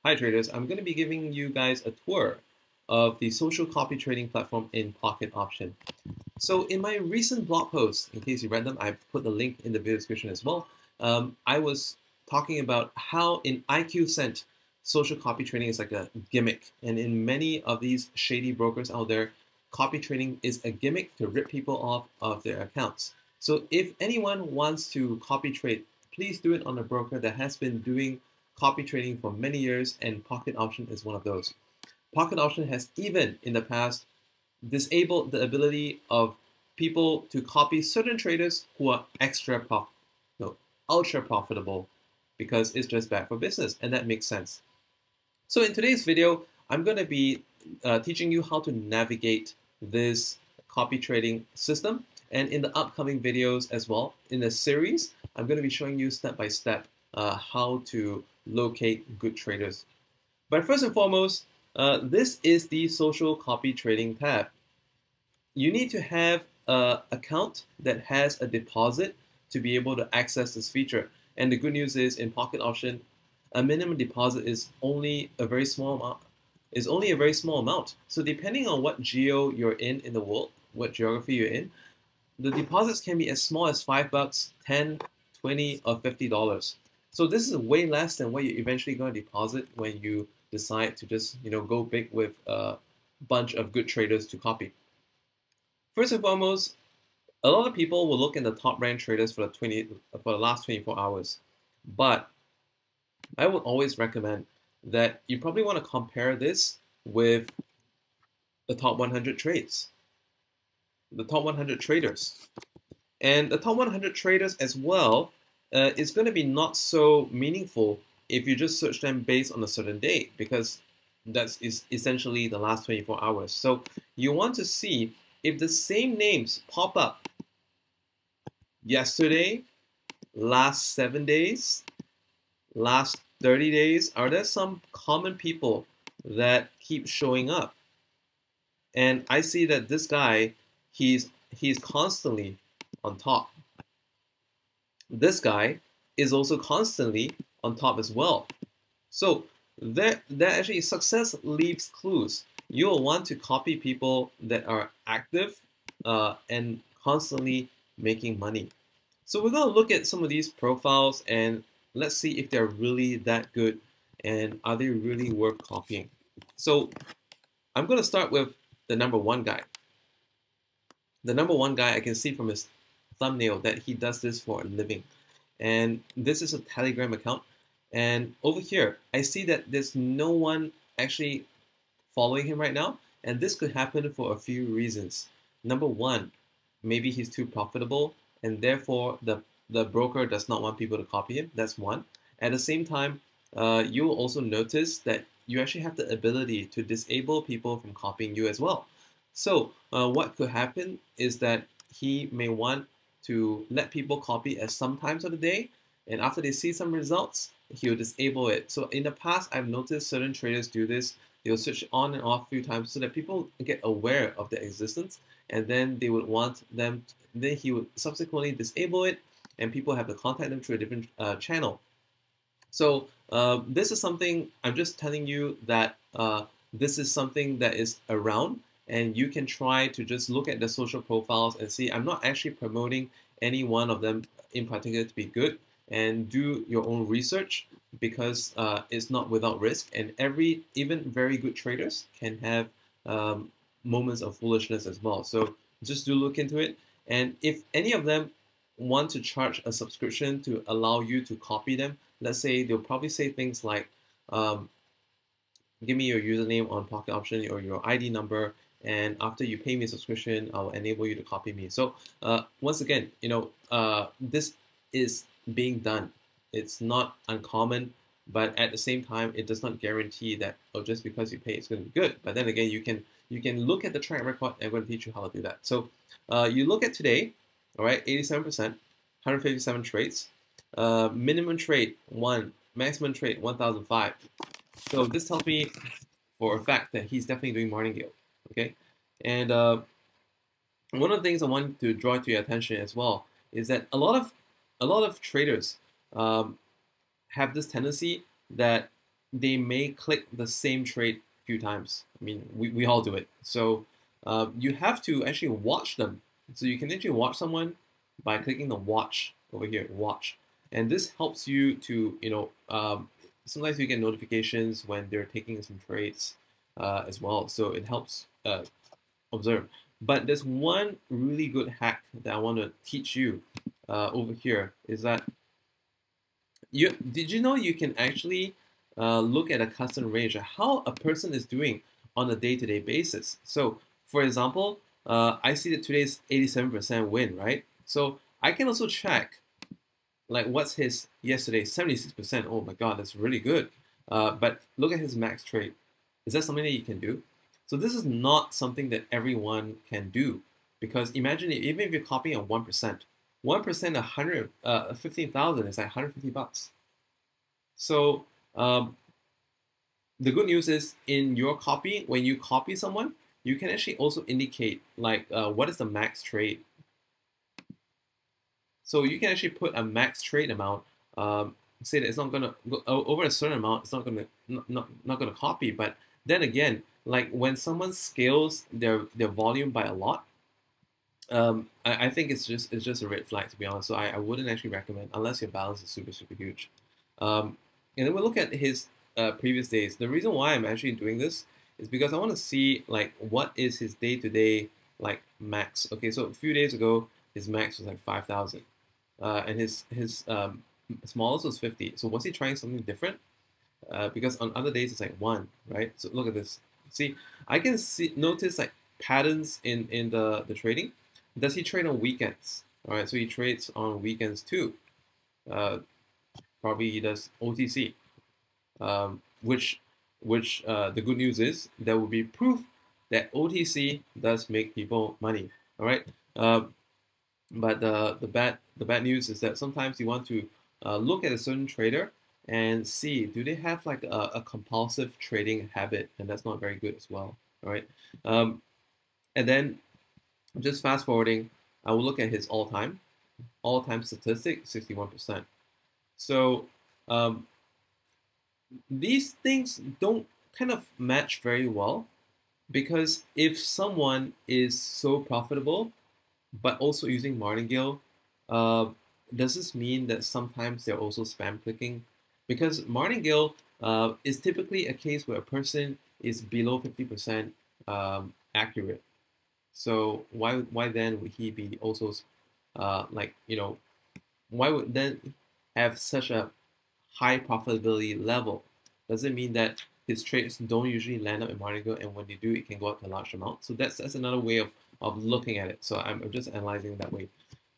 Hi traders, I'm going to be giving you guys a tour of the social copy trading platform in Pocket Option. So in my recent blog post, in case you read them, I put the link in the video description as well. I was talking about how in IQCent, social copy trading is like a gimmick. And in many of these shady brokers out there, copy trading is a gimmick to rip people off of their accounts. So if anyone wants to copy trade, please do it on a broker that has been doing copy trading for many years, and Pocket Option is one of those. Pocket Option has even in the past disabled the ability of people to copy certain traders who are ultra profitable because it's just bad for business, and that makes sense. So in today's video, I'm going to be teaching you how to navigate this copy trading system, and in the upcoming videos as well, in the series, I'm going to be showing you step by step how to locate good traders. But first and foremost, this is the social copy trading tab. You need to have an account that has a deposit to be able to access this feature. And the good news is in Pocket Option, a minimum deposit is only a very small amount. So depending on what geo you're in the world, what geography you're in, the deposits can be as small as $5, $10, $20, or $50. So this is way less than what you're eventually going to deposit when you decide to just go big with a bunch of good traders to copy. First and foremost, a lot of people will look in the top ranked traders for the last 24 hours, but I would always recommend that you probably want to compare this with the top 100 trades, the top 100 traders. And the top 100 traders as well is going to be not so meaningful if you just search them based on a certain date, because that's essentially the last 24 hours. So you want to see if the same names pop up yesterday, last 7 days, last 30 days. Are there some common people that keep showing up? And I see that this guy, he's constantly on top. This guy is also constantly on top as well. So that actually, success leaves clues. You will want to copy people that are active and constantly making money. So we're going to look at some of these profiles and let's see if they're really that good and are they really worth copying. So I'm going to start with the number one guy. The number one guy, I can see from his thumbnail that he does this for a living. And this is a Telegram account. And over here, I see that there's no one actually following him right now. And this could happen for a few reasons. Number one, maybe he's too profitable and therefore the broker does not want people to copy him. That's one. At the same time, you will also notice that you actually have the ability to disable people from copying you as well. So what could happen is that he may want to let people copy at some times of the day, and after they see some results, he'll disable it. So in the past, I've noticed certain traders do this. They'll switch on and off a few times so that people get aware of their existence, and then they would want them, then he would subsequently disable it, and people have to contact them through a different channel. So this is something, I'm just telling you that this is something that is around, and you can try to just look at the social profiles and see. I'm not actually promoting any one of them in particular to be good, and do your own research because it's not without risk, and even very good traders can have moments of foolishness as well. So just do look into it, and if any of them want to charge a subscription to allow you to copy them, let's say they'll probably say things like, give me your username on Pocket Option or your ID number, and after you pay me a subscription, I'll enable you to copy me. So once again, this is being done. It's not uncommon, but at the same time, it does not guarantee that just because you pay, it's going to be good. But then again, you can look at the track record, and I'm going to teach you how to do that. So you look at today, all right, 87%, 157 trades, minimum trade 1, maximum trade 1,005. So this tells me for a fact that he's definitely doing martingale. Okay, and one of the things I want to draw to your attention as well is that a lot of traders have this tendency that they may click the same trade a few times. I mean, we all do it. So you have to actually watch them. So you can actually watch someone by clicking the watch over here, watch. And this helps you to, sometimes you get notifications when they're taking some trades as well. So it helps observe. But there's one really good hack that I want to teach you over here is that did you know you can actually look at a custom range of how a person is doing on a day-to-day basis. So for example, I see that today's 87% win, right? So I can also check like what's his yesterday, 76%. Oh my God, that's really good. But look at his max trade. Is that something that you can do? So this is not something that everyone can do because imagine even if you're copying at 1%, 1%, 15,000 is like 150 bucks. So the good news is in your copy, when you copy someone, you can actually also indicate like what is the max trade. So you can actually put a max trade amount. Say that it's not gonna go over a certain amount. It's not gonna copy. But then again, like when someone scales their volume by a lot, I think it's just a red flag, to be honest. So I wouldn't actually recommend unless your balance is super huge. And then we'll look at his previous days. The reason why I'm actually doing this is because I want to see like what is his day-to-day like max. Okay, so a few days ago his max was like 5,000, and his smallest was 50. So was he trying something different? Because on other days it's like 1, right? So look at this. See, I can notice like patterns in the trading. Does he trade on weekends? All right, so he trades on weekends too. Probably he does OTC, which the good news is there will be proof that OTC does make people money. All right, but the bad news is that sometimes you want to look at a certain trader and see do they have like a compulsive trading habit, and that's not very good as well. All right, and then just fast forwarding, I will look at his all-time statistic, 61%. So these things don't kind of match very well because if someone is so profitable but also using martingale, does this mean that sometimes they're also spam clicking? Because martingale is typically a case where a person is below 50% accurate. So why then would he be also why would then have such a high profitability level? Does it mean that his trades don't usually land up in martingale, and when they do, it can go up to a large amount? So that's another way of looking at it. So I'm just analyzing it that way.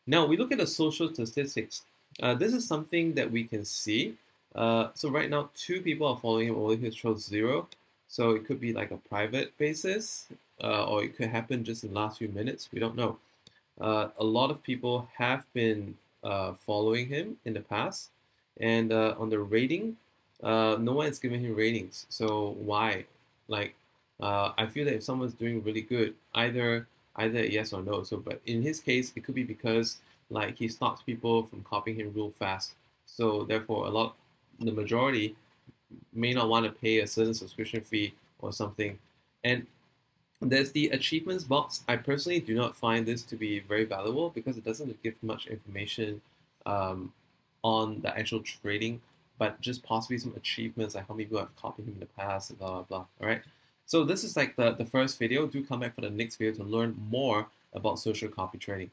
Now we look at the social statistics. This is something that we can see. So right now, 2 people are following him. Only his shows 0. So it could be like a private basis, or it could happen just in the last few minutes. We don't know. A lot of people have been following him in the past, and on the rating, no one is giving him ratings. So why? Like, I feel that if someone's doing really good, either yes or no. So, but in his case, it could be because like he stops people from copying him real fast. So therefore, the majority may not want to pay a certain subscription fee or something. And there's the achievements box. I personally do not find this to be very valuable because it doesn't give much information on the actual trading, but just possibly some achievements, like how many people have copied him in the past, blah, blah, blah. All right. So this is like the first video. Do come back for the next video to learn more about social copy trading.